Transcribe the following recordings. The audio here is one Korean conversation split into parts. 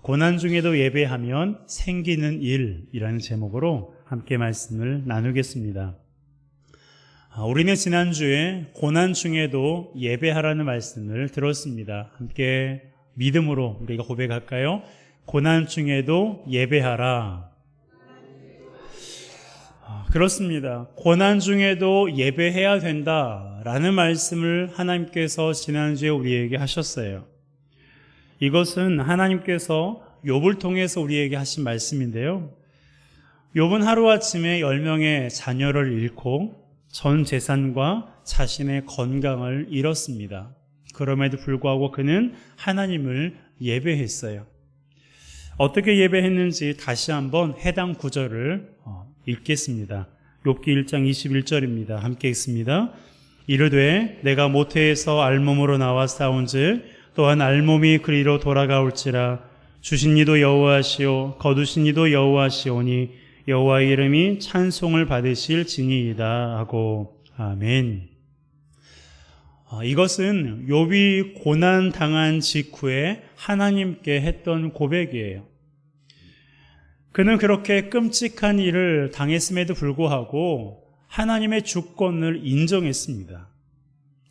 고난 중에도 예배하면 생기는 일이라는 제목으로 함께 말씀을 나누겠습니다. 우리는 지난주에 고난 중에도 예배하라는 말씀을 들었습니다. 함께 믿음으로 우리가 고백할까요? 고난 중에도 예배하라. 그렇습니다. 고난 중에도 예배해야 된다라는 말씀을 하나님께서 지난주에 우리에게 하셨어요. 이것은 하나님께서 욥을 통해서 우리에게 하신 말씀인데요. 욥은 하루아침에 10명의 자녀를 잃고 전 재산과 자신의 건강을 잃었습니다. 그럼에도 불구하고 그는 하나님을 예배했어요. 어떻게 예배했는지 다시 한번 해당 구절을 읽겠습니다. 욥기 1장 21절입니다. 함께 읽습니다. 이르되 내가 모태에서 알몸으로 나와 싸운즉 또한 알몸이 그리로 돌아가올지라 주신 이도 여호와시오 거두신 이도 여호와시오니 여호와의 이름이 찬송을 받으실 징이이다 하고 아멘. 이것은 욥이 고난 당한 직후에 하나님께 했던 고백이에요. 그는 그렇게 끔찍한 일을 당했음에도 불구하고 하나님의 주권을 인정했습니다.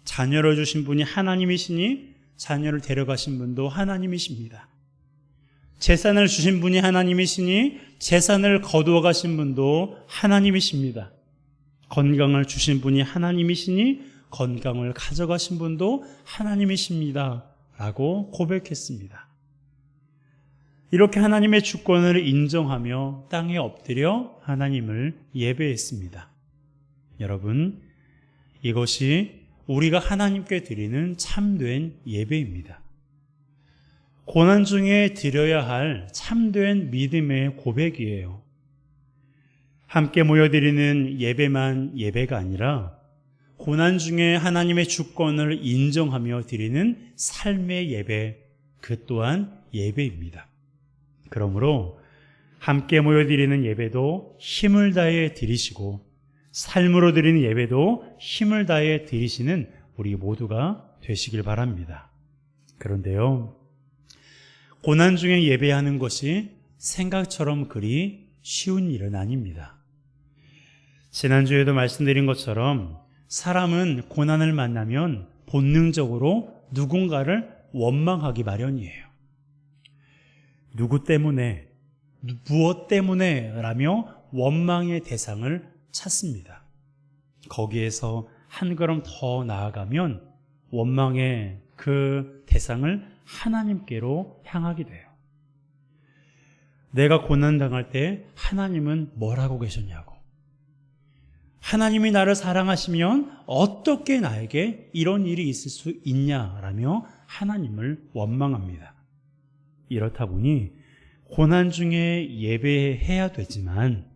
자녀를 주신 분이 하나님이시니 자녀를 데려가신 분도 하나님이십니다. 재산을 주신 분이 하나님이시니 재산을 거두어 가신 분도 하나님이십니다. 건강을 주신 분이 하나님이시니 건강을 가져가신 분도 하나님이십니다. 라고 고백했습니다. 이렇게 하나님의 주권을 인정하며 땅에 엎드려 하나님을 예배했습니다. 여러분, 이것이 우리가 하나님께 드리는 참된 예배입니다. 고난 중에 드려야 할 참된 믿음의 고백이에요. 함께 모여드리는 예배만 예배가 아니라 고난 중에 하나님의 주권을 인정하며 드리는 삶의 예배, 그 또한 예배입니다. 그러므로 함께 모여드리는 예배도 힘을 다해 드리시고 삶으로 드리는 예배도 힘을 다해 드리시는 우리 모두가 되시길 바랍니다. 그런데요, 고난 중에 예배하는 것이 생각처럼 그리 쉬운 일은 아닙니다. 지난주에도 말씀드린 것처럼 사람은 고난을 만나면 본능적으로 누군가를 원망하기 마련이에요. 누구 때문에, 무엇 때문에 라며 원망의 대상을 찾습니다. 거기에서 한 걸음 더 나아가면 원망의 그 대상을 하나님께로 향하게 돼요. 내가 고난당할 때 하나님은 뭘 하고 계셨냐고. 하나님이 나를 사랑하시면 어떻게 나에게 이런 일이 있을 수 있냐라며 하나님을 원망합니다. 이렇다 보니 고난 중에 예배해야 되지만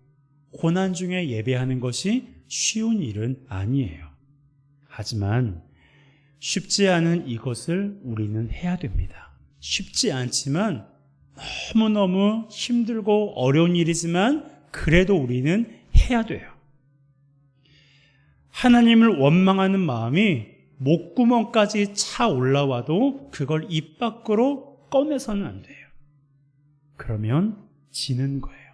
고난 중에 예배하는 것이 쉬운 일은 아니에요. 하지만 쉽지 않은 이것을 우리는 해야 됩니다. 쉽지 않지만 너무너무 힘들고 어려운 일이지만 그래도 우리는 해야 돼요. 하나님을 원망하는 마음이 목구멍까지 차 올라와도 그걸 입 밖으로 꺼내서는 안 돼요. 그러면 지는 거예요.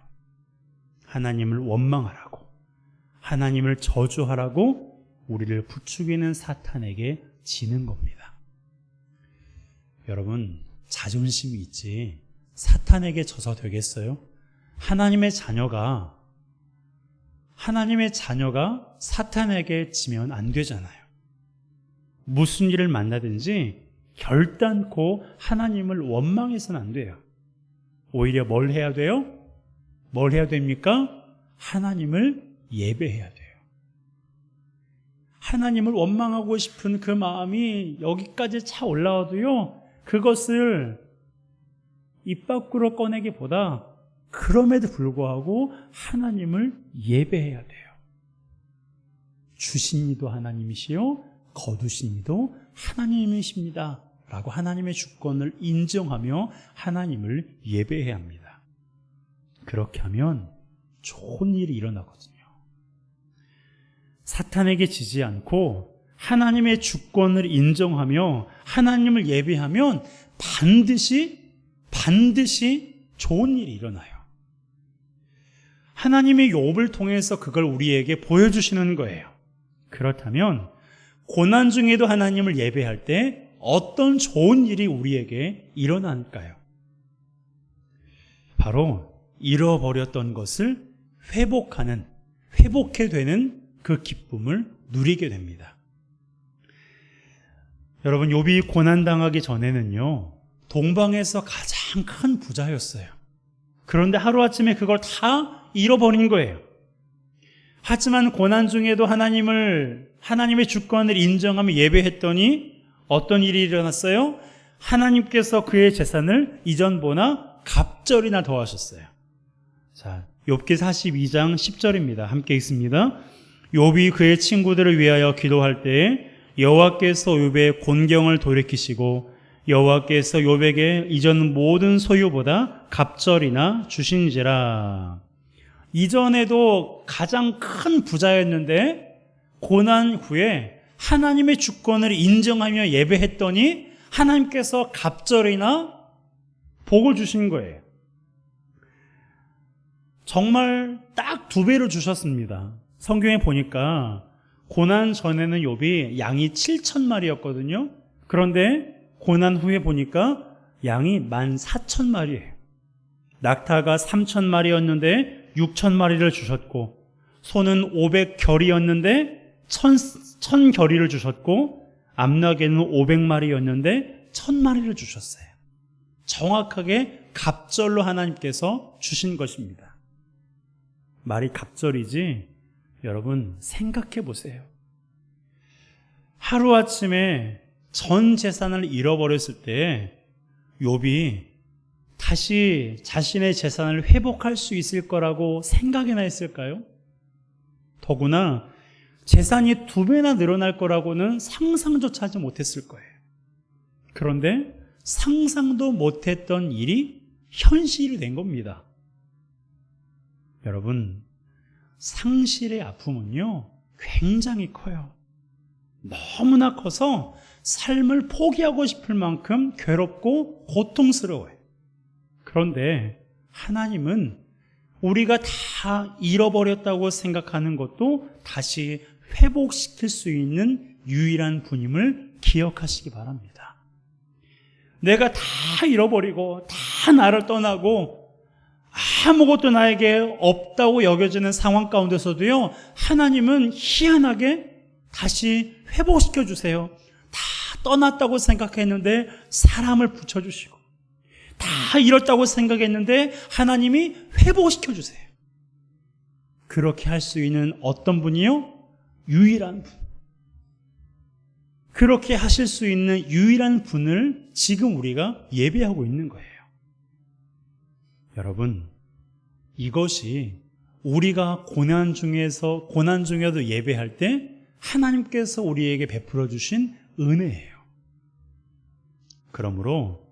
하나님을 원망하라고, 하나님을 저주하라고 우리를 부추기는 사탄에게 지는 겁니다. 여러분, 자존심이 있지 사탄에게 져서 되겠어요? 하나님의 자녀가 사탄에게 지면 안 되잖아요. 무슨 일을 만나든지 결단코 하나님을 원망해서는 안 돼요. 오히려 뭘 해야 돼요? 뭘 해야 됩니까? 하나님을 예배해야 돼요. 하나님을 원망하고 싶은 그 마음이 여기까지 차 올라와도요, 그것을 입 밖으로 꺼내기보다 그럼에도 불구하고 하나님을 예배해야 돼요. 주신 이도 하나님이시요 거두신 이도 하나님이십니다 라고 하나님의 주권을 인정하며 하나님을 예배해야 합니다. 그렇게 하면 좋은 일이 일어나거든요. 사탄에게 지지 않고 하나님의 주권을 인정하며 하나님을 예배하면 반드시 반드시 좋은 일이 일어나요. 하나님이 욥을 통해서 그걸 우리에게 보여주시는 거예요. 그렇다면 고난 중에도 하나님을 예배할 때 어떤 좋은 일이 우리에게 일어날까요? 바로 잃어버렸던 것을 회복해 되는 그 기쁨을 누리게 됩니다. 여러분, 욥이 고난당하기 전에는요, 동방에서 가장 큰 부자였어요. 그런데 하루아침에 그걸 다 잃어버린 거예요. 하지만 고난 중에도 하나님의 주권을 인정하며 예배했더니 어떤 일이 일어났어요? 하나님께서 그의 재산을 이전보다 갑절이나 더하셨어요. 자, 욥기 42장 10절입니다. 함께 읽습니다. 욥이 그의 친구들을 위하여 기도할 때에 여호와께서 욥의 곤경을 돌이키시고 여호와께서 욥에게 이전 모든 소유보다 갑절이나 주신지라. 이전에도 가장 큰 부자였는데 고난 후에 하나님의 주권을 인정하며 예배했더니 하나님께서 갑절이나 복을 주신 거예요. 정말 딱 2배를 주셨습니다. 성경에 보니까 고난 전에는 욥이 양이 7,000마리였거든요. 그런데 고난 후에 보니까 양이 14,000마리예요. 낙타가 3,000마리였는데 6,000마리를 주셨고, 소는 500결이었는데 1,000결이를 주셨고, 암나귀는 500마리였는데 1,000마리를 주셨어요. 정확하게 갑절로 하나님께서 주신 것입니다. 말이 갑절이지, 여러분 생각해 보세요. 하루아침에 전 재산을 잃어버렸을 때 욥이 다시 자신의 재산을 회복할 수 있을 거라고 생각이나 했을까요? 더구나 재산이 2배나 늘어날 거라고는 상상조차 하지 못했을 거예요. 그런데 상상도 못했던 일이 현실이 된 겁니다. 여러분, 상실의 아픔은요, 굉장히 커요. 너무나 커서 삶을 포기하고 싶을 만큼 괴롭고 고통스러워요. 그런데 하나님은 우리가 다 잃어버렸다고 생각하는 것도 다시 회복시킬 수 있는 유일한 분임을 기억하시기 바랍니다. 내가 다 잃어버리고 다 나를 떠나고 아무것도 나에게 없다고 여겨지는 상황 가운데서도요, 하나님은 희한하게 다시 회복시켜 주세요. 다 떠났다고 생각했는데 사람을 붙여주시고, 다 잃었다고 생각했는데 하나님이 회복시켜 주세요. 그렇게 할 수 있는 어떤 분이요? 유일한 분. 그렇게 하실 수 있는 유일한 분을 지금 우리가 예배하고 있는 거예요. 여러분, 이것이 우리가 고난 중에도 예배할 때 하나님께서 우리에게 베풀어 주신 은혜예요. 그러므로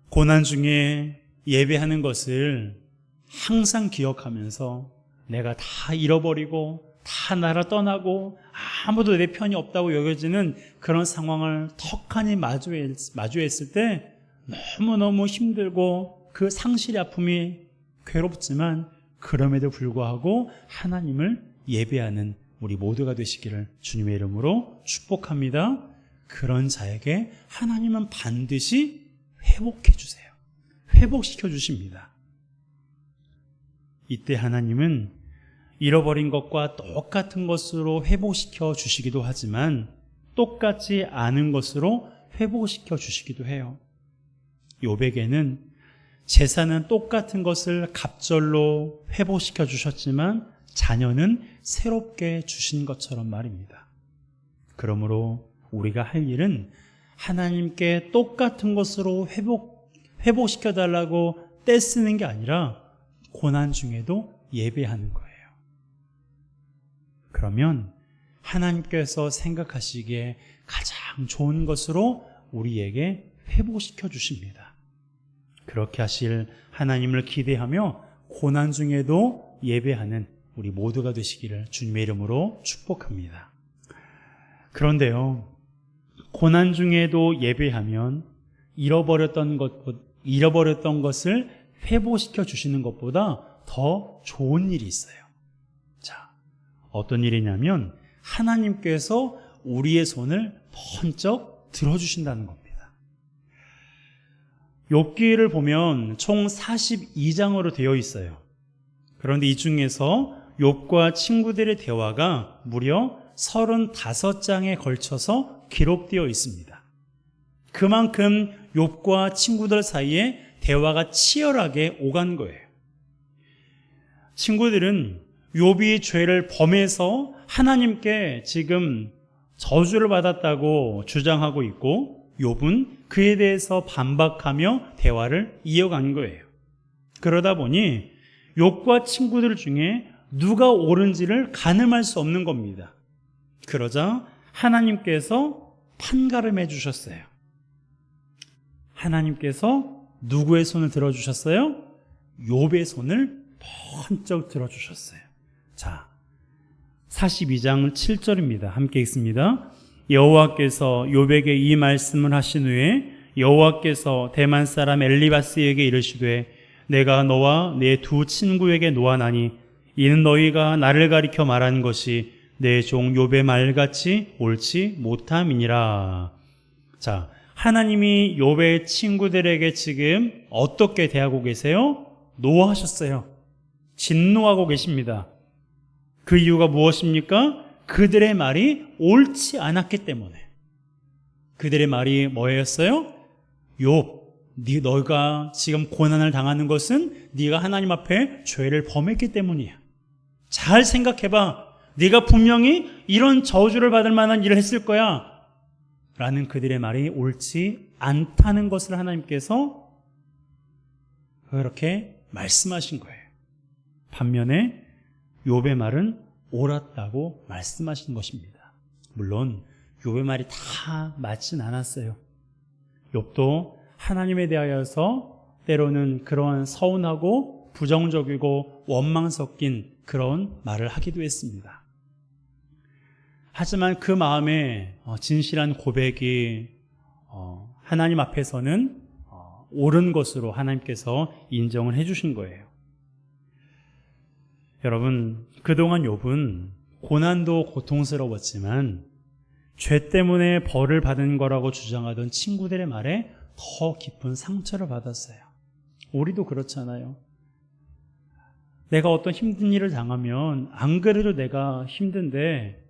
고난 중에 예배하는 것을 항상 기억하면서 내가 다 잃어버리고 다 나를 떠나고 아무도 내 편이 없다고 여겨지는 그런 상황을 턱하니 마주했을 때 너무너무 힘들고 그 상실의 아픔이 괴롭지만, 그럼에도 불구하고 하나님을 예배하는 우리 모두가 되시기를 주님의 이름으로 축복합니다. 그런 자에게 하나님은 반드시 회복해 주세요. 회복시켜 주십니다. 이때 하나님은 잃어버린 것과 똑같은 것으로 회복시켜 주시기도 하지만 똑같지 않은 것으로 회복시켜 주시기도 해요. 욥에게는 재산은 똑같은 것을 갑절로 회복시켜 주셨지만 자녀는 새롭게 주신 것처럼 말입니다. 그러므로 우리가 할 일은 하나님께 똑같은 것으로 회복시켜 달라고 떼쓰는 게 아니라 고난 중에도 예배하는 거예요. 그러면 하나님께서 생각하시기에 가장 좋은 것으로 우리에게 회복시켜 주십니다. 그렇게 하실 하나님을 기대하며 고난 중에도 예배하는 우리 모두가 되시기를 주님의 이름으로 축복합니다. 그런데요, 고난 중에도 예배하면 잃어버렸던 것을 회복시켜 주시는 것보다 더 좋은 일이 있어요. 자, 어떤 일이냐면 하나님께서 우리의 손을 번쩍 들어주신다는 겁니다. 욥기를 보면 총 42장으로 되어 있어요. 그런데 이 중에서 욥과 친구들의 대화가 무려 35장에 걸쳐서 기록되어 있습니다. 그만큼 욥과 친구들 사이에 대화가 치열하게 오간 거예요. 친구들은 욥이 죄를 범해서 하나님께 지금 저주를 받았다고 주장하고 있고, 욥은 그에 대해서 반박하며 대화를 이어간 거예요. 그러다 보니 욥과 친구들 중에 누가 옳은지를 가늠할 수 없는 겁니다. 그러자 하나님께서 판가름해 주셨어요. 하나님께서 누구의 손을 들어주셨어요? 욥의 손을 번쩍 들어주셨어요. 자, 42장 7절입니다. 함께 읽습니다. 여호와께서 욥에게 이 말씀을 하신 후에 여호와께서 대만 사람 엘리바스에게 이르시되 내가 너와 내 두 친구에게 노하나니 이는 너희가 나를 가리켜 말하는 것이 내 종 욥의 말같이 옳지 못함이니라. 자, 하나님이 욥의 친구들에게 지금 어떻게 대하고 계세요? 노하셨어요. 진노하고 계십니다. 그 이유가 무엇입니까? 그들의 말이 옳지 않았기 때문에. 그들의 말이 뭐였어요? 욥, 너가 지금 고난을 당하는 것은 네가 하나님 앞에 죄를 범했기 때문이야. 잘 생각해봐. 네가 분명히 이런 저주를 받을 만한 일을 했을 거야 라는 그들의 말이 옳지 않다는 것을 하나님께서 그렇게 말씀하신 거예요. 반면에 욥의 말은 옳았다고 말씀하신 것입니다. 물론 욥의 말이 다 맞진 않았어요. 욥도 하나님에 대하여서 때로는 그러한 서운하고 부정적이고 원망 섞인 그런 말을 하기도 했습니다. 하지만 그 마음에 진실한 고백이 하나님 앞에서는 옳은 것으로 하나님께서 인정을 해주신 거예요. 여러분, 그동안 욥은 고난도 고통스러웠지만 죄 때문에 벌을 받은 거라고 주장하던 친구들의 말에 더 깊은 상처를 받았어요. 우리도 그렇잖아요. 내가 어떤 힘든 일을 당하면 안 그래도 내가 힘든데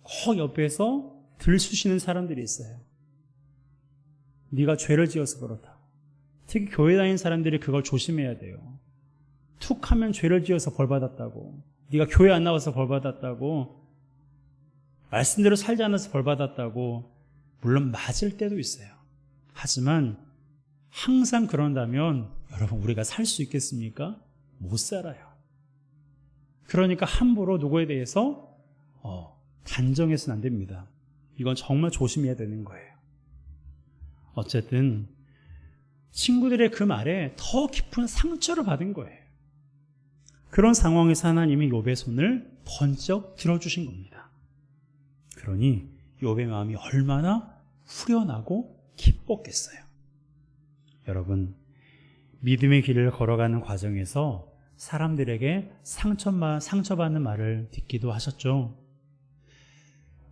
꼭 옆에서 들쑤시는 사람들이 있어요. 네가 죄를 지어서 그렇다고. 특히 교회 다니는 사람들이 그걸 조심해야 돼요. 툭 하면 죄를 지어서 벌받았다고, 네가 교회 안 나와서 벌받았다고, 말씀대로 살지 않아서 벌받았다고. 물론 맞을 때도 있어요. 하지만 항상 그런다면 여러분, 우리가 살 수 있겠습니까? 못 살아요. 그러니까 함부로 누구에 대해서 단정해서는 안 됩니다. 이건 정말 조심해야 되는 거예요. 어쨌든 친구들의 그 말에 더 깊은 상처를 받은 거예요. 그런 상황에서 하나님이 욥의 손을 번쩍 들어주신 겁니다. 그러니 욥의 마음이 얼마나 후련하고 기뻤겠어요. 여러분, 믿음의 길을 걸어가는 과정에서 사람들에게 상처받는 말을 듣기도 하셨죠.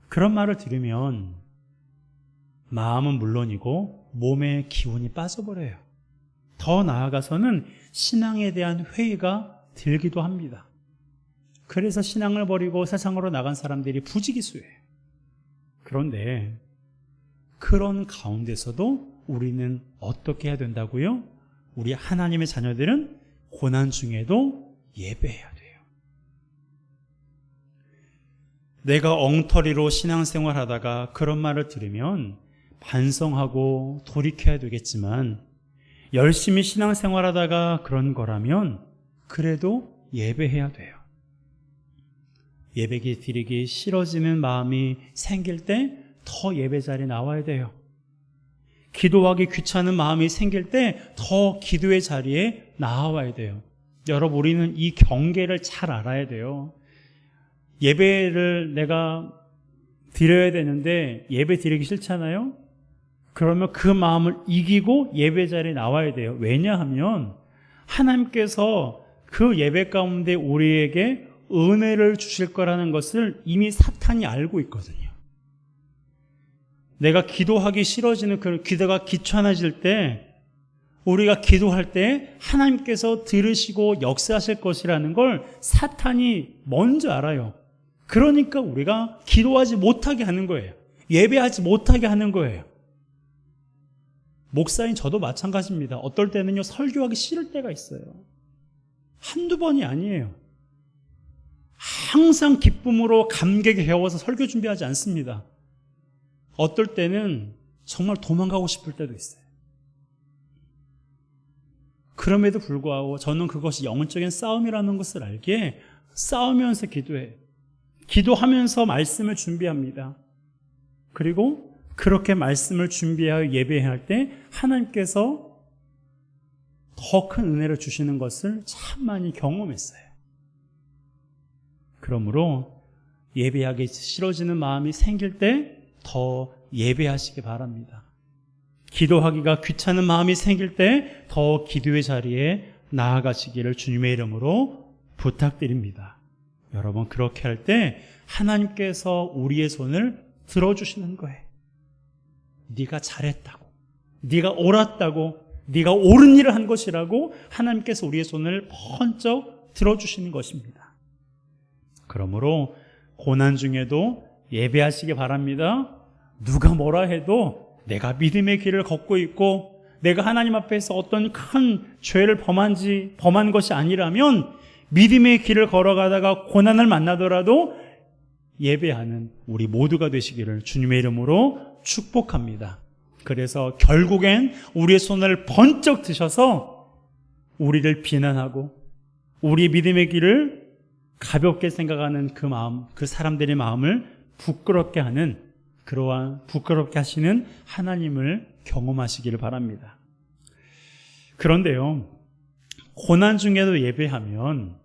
그런 말을 들으면 마음은 물론이고 몸의 기운이 빠져버려요. 더 나아가서는 신앙에 대한 회의가 들기도 합니다. 그래서 신앙을 버리고 세상으로 나간 사람들이 부지기수예요. 그런데 그런 가운데서도 우리는 어떻게 해야 된다고요? 우리 하나님의 자녀들은 고난 중에도 예배해야 돼요. 내가 엉터리로 신앙생활하다가 그런 말을 들으면 반성하고 돌이켜야 되겠지만, 열심히 신앙생활하다가 그런 거라면 그래도 예배해야 돼요. 예배 드리기 싫어지는 마음이 생길 때 더 예배 자리에 나와야 돼요. 기도하기 귀찮은 마음이 생길 때 더 기도의 자리에 나와야 돼요. 여러분, 우리는 이 경계를 잘 알아야 돼요. 예배를 내가 드려야 되는데 예배 드리기 싫잖아요? 그러면 그 마음을 이기고 예배 자리에 나와야 돼요. 왜냐하면 하나님께서 그 예배 가운데 우리에게 은혜를 주실 거라는 것을 이미 사탄이 알고 있거든요. 내가 기도하기 싫어지는 그 기도가 귀찮아질 때, 우리가 기도할 때 하나님께서 들으시고 역사하실 것이라는 걸 사탄이 먼저 알아요. 그러니까 우리가 기도하지 못하게 하는 거예요. 예배하지 못하게 하는 거예요. 목사인 저도 마찬가지입니다. 어떨 때는요, 설교하기 싫을 때가 있어요. 한두 번이 아니에요. 항상 기쁨으로 감격에 겨워서 설교 준비하지 않습니다. 어떨 때는 정말 도망가고 싶을 때도 있어요. 그럼에도 불구하고 저는 그것이 영적인 싸움이라는 것을 알기에 싸우면서 기도해요. 기도하면서 말씀을 준비합니다. 그리고 그렇게 말씀을 준비하여 예배할 때 하나님께서 더 큰 은혜를 주시는 것을 참 많이 경험했어요. 그러므로 예배하기 싫어지는 마음이 생길 때 더 예배하시기 바랍니다. 기도하기가 귀찮은 마음이 생길 때 더 기도의 자리에 나아가시기를 주님의 이름으로 부탁드립니다. 여러분, 그렇게 할 때 하나님께서 우리의 손을 들어주시는 거예요. 네가 잘했다고, 네가 옳았다고, 네가 옳은 일을 한 것이라고 하나님께서 우리의 손을 번쩍 들어주시는 것입니다. 그러므로 고난 중에도 예배하시기 바랍니다. 누가 뭐라 해도 내가 믿음의 길을 걷고 있고 내가 하나님 앞에서 어떤 큰 죄를 범한 것이 아니라면 믿음의 길을 걸어가다가 고난을 만나더라도 예배하는 우리 모두가 되시기를 주님의 이름으로 축복합니다. 그래서 결국엔 우리의 손을 번쩍 드셔서 우리를 비난하고 우리 믿음의 길을 가볍게 생각하는 그 마음, 그 사람들의 마음을 부끄럽게 하는, 그러한 부끄럽게 하시는 하나님을 경험하시기를 바랍니다. 그런데요, 고난 중에도 예배하면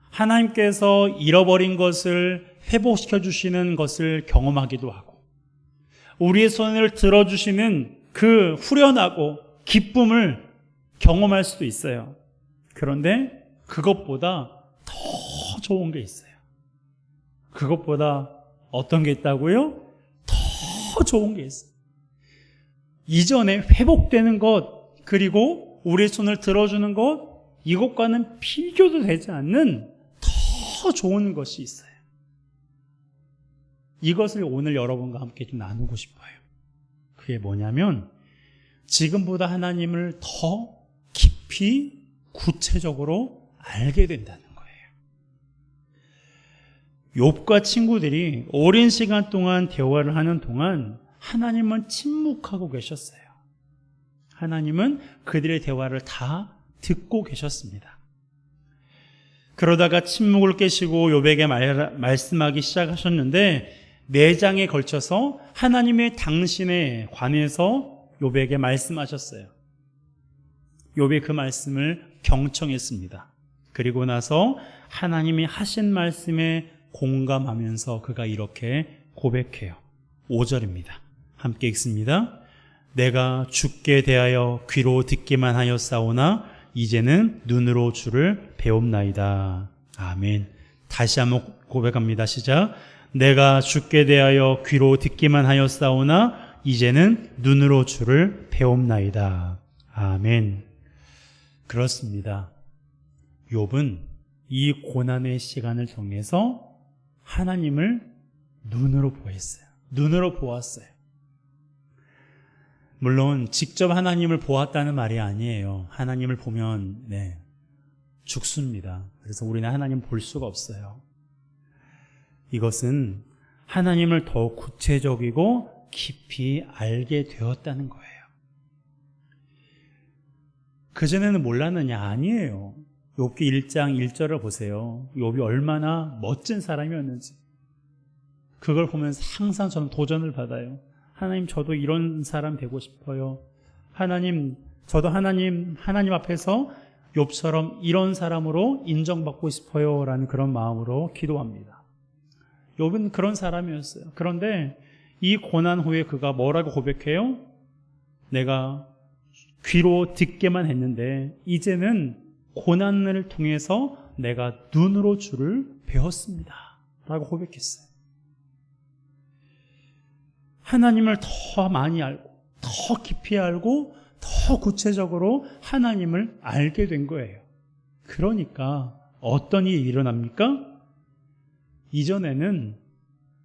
하나님께서 잃어버린 것을 회복시켜 주시는 것을 경험하기도 하고 우리의 손을 들어주시는 그 후련하고 기쁨을 경험할 수도 있어요. 그런데 그것보다 더 좋은 게 있어요. 그것보다 어떤 게 있다고요? 더 좋은 게 있어요. 이전에 회복되는 것, 그리고 우리의 손을 들어주는 것, 이것과는 비교도 되지 않는 더 좋은 것이 있어요. 이것을 오늘 여러분과 함께 좀 나누고 싶어요. 그게 뭐냐면 지금보다 하나님을 더 깊이 구체적으로 알게 된다는 거예요. 욥과 친구들이 오랜 시간 동안 대화를 하는 동안 하나님은 침묵하고 계셨어요. 하나님은 그들의 대화를 다 듣고 계셨습니다. 그러다가 침묵을 깨시고 욥에게 말씀하기 시작하셨는데 4장에 걸쳐서 하나님의 당신에 관해서 욥에게 말씀하셨어요. 욥이 그 말씀을 경청했습니다. 그리고 나서 하나님이 하신 말씀에 공감하면서 그가 이렇게 고백해요. 5절입니다. 함께 읽습니다. 내가 주께 대하여 귀로 듣기만 하였사오나 이제는 눈으로 주를 배웁나이다. 아멘. 다시 한번 고백합니다. 시작. 내가 주께 대하여 귀로 듣기만 하였사오나 이제는 눈으로 주를 배웁나이다. 아멘. 그렇습니다. 욥은 이 고난의 시간을 통해서 하나님을 눈으로 보았어요. 눈으로 보았어요. 물론 직접 하나님을 보았다는 말이 아니에요. 하나님을 보면 죽습니다. 그래서 우리는 하나님 볼 수가 없어요. 이것은 하나님을 더욱 구체적이고 깊이 알게 되었다는 거예요. 그전에는 몰랐느냐? 아니에요. 욥기 1장 1절을 보세요. 욥이 얼마나 멋진 사람이었는지. 그걸 보면서 항상 저는 도전을 받아요. 하나님, 저도 이런 사람 되고 싶어요. 하나님, 저도 하나님 앞에서 욥처럼 이런 사람으로 인정받고 싶어요. 라는 그런 마음으로 기도합니다. 욥은 그런 사람이었어요. 그런데 이 고난 후에 그가 뭐라고 고백해요? 내가 귀로 듣게만 했는데 이제는 고난을 통해서 내가 눈으로 주를 배웠습니다 라고 고백했어요. 하나님을 더 많이 알고 더 깊이 알고 더 구체적으로 하나님을 알게 된 거예요. 그러니까 어떤 일이 일어납니까? 이전에는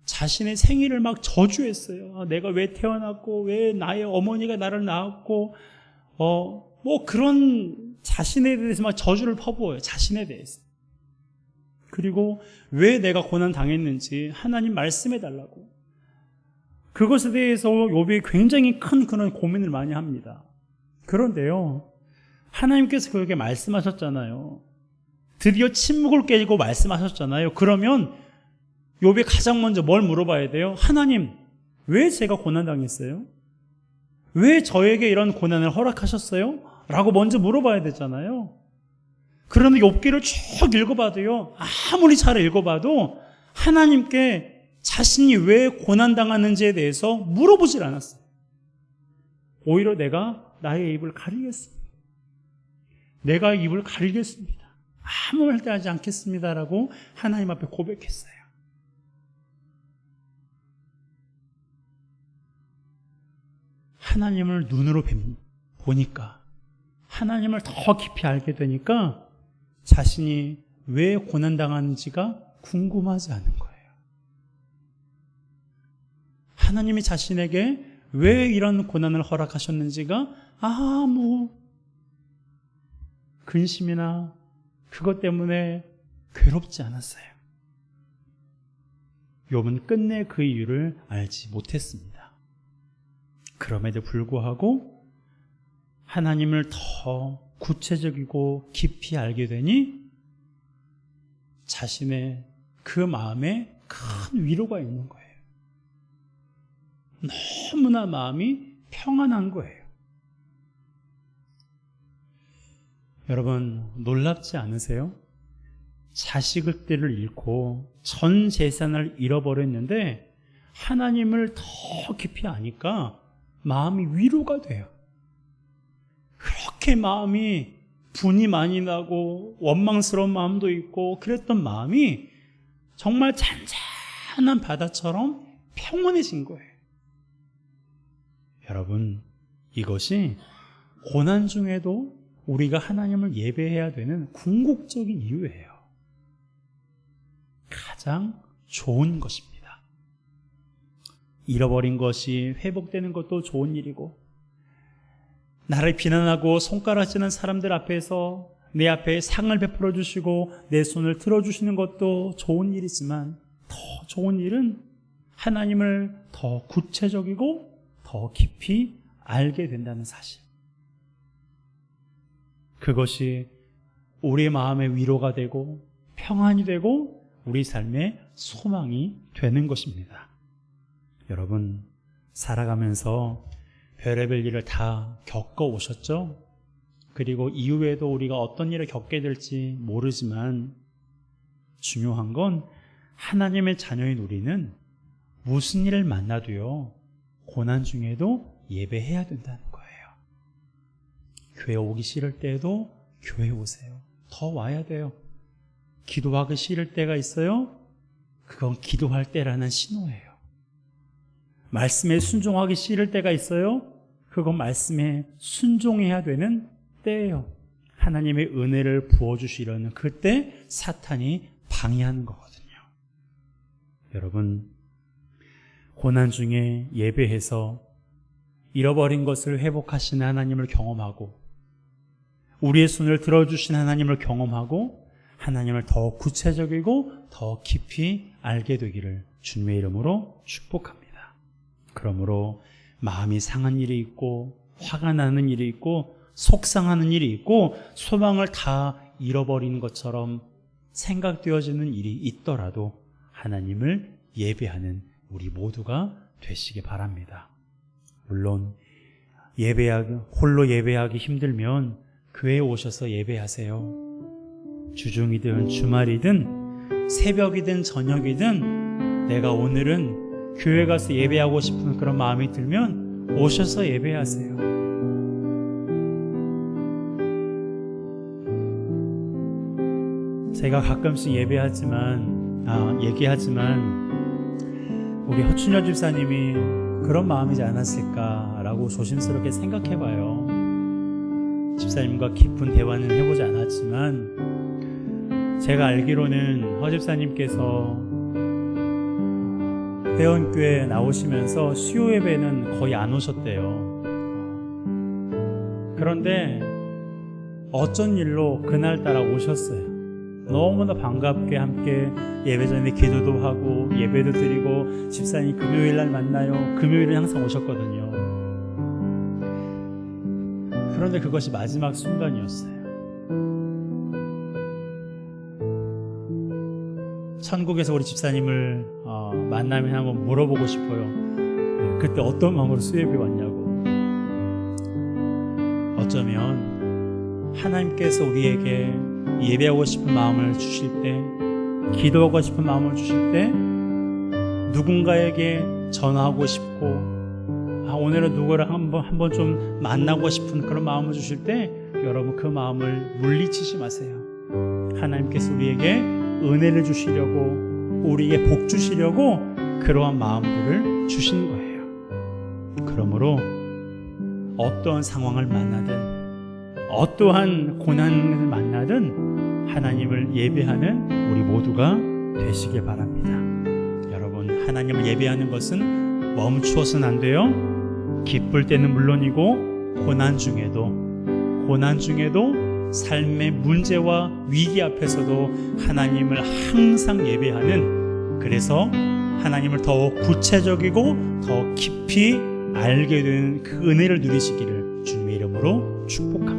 자신의 생일을 막 저주했어요. 내가 왜 태어났고, 왜 나의 어머니가 나를 낳았고, 뭐 그런 자신에 대해서 막 저주를 퍼부어요. 자신에 대해서. 그리고 왜 내가 고난 당했는지 하나님 말씀해 달라고. 그것에 대해서 욥이 굉장히 큰 그런 고민을 많이 합니다. 그런데요, 하나님께서 그에게 말씀하셨잖아요. 드디어 침묵을 깨고 말씀하셨잖아요. 그러면 욥이 가장 먼저 뭘 물어봐야 돼요? 하나님, 왜 제가 고난당했어요? 왜 저에게 이런 고난을 허락하셨어요? 라고 먼저 물어봐야 되잖아요. 그런데 욥기를 쭉 읽어봐도요, 아무리 잘 읽어봐도 하나님께 자신이 왜 고난당하는지에 대해서 물어보질 않았어요. 오히려 내가 나의 입을 가리겠습니다. 내가 입을 가리겠습니다. 아무 말도 하지 않겠습니다라고 하나님 앞에 고백했어요. 하나님을 눈으로 보니까, 하나님을 더 깊이 알게 되니까 자신이 왜 고난당하는지가 궁금하지 않은 거예요. 하나님이 자신에게 왜 이런 고난을 허락하셨는지가 아무 근심이나 그것 때문에 괴롭지 않았어요. 욥은 끝내 그 이유를 알지 못했습니다. 그럼에도 불구하고 하나님을 더 구체적이고 깊이 알게 되니 자신의 그 마음에 큰 위로가 있는 거예요. 너무나 마음이 평안한 거예요. 여러분, 놀랍지 않으세요? 자식들을 잃고 전 재산을 잃어버렸는데 하나님을 더 깊이 아니까 마음이 위로가 돼요. 그렇게 마음이 분이 많이 나고 원망스러운 마음도 있고 그랬던 마음이 정말 잔잔한 바다처럼 평온해진 거예요. 여러분, 이것이 고난 중에도 우리가 하나님을 예배해야 되는 궁극적인 이유예요. 가장 좋은 것입니다. 잃어버린 것이 회복되는 것도 좋은 일이고, 나를 비난하고 손가락질하는 사람들 앞에서 내 앞에 상을 베풀어 주시고 내 손을 들어주시는 것도 좋은 일이지만, 더 좋은 일은 하나님을 더 구체적이고 더 깊이 알게 된다는 사실. 그것이 우리의 마음의 위로가 되고 평안이 되고 우리 삶의 소망이 되는 것입니다. 여러분, 살아가면서 별의별 일을 다 겪어오셨죠? 그리고 이후에도 우리가 어떤 일을 겪게 될지 모르지만 중요한 건 하나님의 자녀인 우리는 무슨 일을 만나도요, 고난 중에도 예배해야 된다는 거예요. 교회 오기 싫을 때에도 교회 오세요. 더 와야 돼요. 기도하기 싫을 때가 있어요. 그건 기도할 때라는 신호예요. 말씀에 순종하기 싫을 때가 있어요. 그건 말씀에 순종해야 되는 때예요. 하나님의 은혜를 부어주시려는 그때 사탄이 방해하는 거거든요. 여러분, 고난 중에 예배해서 잃어버린 것을 회복하시는 하나님을 경험하고 우리의 손을 들어주신 하나님을 경험하고 하나님을 더 구체적이고 더 깊이 알게 되기를 주님의 이름으로 축복합니다. 그러므로 마음이 상한 일이 있고 화가 나는 일이 있고 속상하는 일이 있고 소망을 다 잃어버리는 것처럼 생각되어지는 일이 있더라도 하나님을 예배하는 우리 모두가 되시기 바랍니다. 물론 홀로 예배하기 힘들면 교회에 오셔서 예배하세요. 주중이든 주말이든 새벽이든 저녁이든 내가 오늘은 교회 가서 예배하고 싶은 그런 마음이 들면 오셔서 예배하세요. 제가 가끔씩 얘기하지만 우리 허춘열 집사님이 그런 마음이지 않았을까라고 조심스럽게 생각해봐요. 집사님과 깊은 대화는 해보지 않았지만 제가 알기로는 허 집사님께서 회원교회 나오시면서 수요 예배는 거의 안 오셨대요. 그런데 어쩐 일로 그날따라 오셨어요. 너무나 반갑게 함께 예배 전에 기도도 하고 예배도 드리고 집사님 금요일날 만나요. 금요일은 항상 오셨거든요. 그런데 그것이 마지막 순간이었어요. 천국에서 우리 집사님을 만나면 한번 물어보고 싶어요. 그때 어떤 마음으로 수요예배 왔냐고. 어쩌면 하나님께서 우리에게 예배하고 싶은 마음을 주실 때, 기도하고 싶은 마음을 주실 때, 누군가에게 전화하고 싶고 오늘은 누구를 한번 좀 만나고 싶은 그런 마음을 주실 때 여러분 그 마음을 물리치지 마세요. 하나님께서 우리에게 은혜를 주시려고, 우리에게 복 주시려고 그러한 마음들을 주신 거예요. 그러므로 어떠한 상황을 만나든 어떠한 고난을 만나든 하나님을 예배하는 우리 모두가 되시길 바랍니다. 여러분, 하나님을 예배하는 것은 멈추어서는 안 돼요. 기쁠 때는 물론이고 고난 중에도 삶의 문제와 위기 앞에서도 하나님을 항상 예배하는, 그래서 하나님을 더 구체적이고 더 깊이 알게 되는 그 은혜를 누리시기를 주님의 이름으로 축복합니다.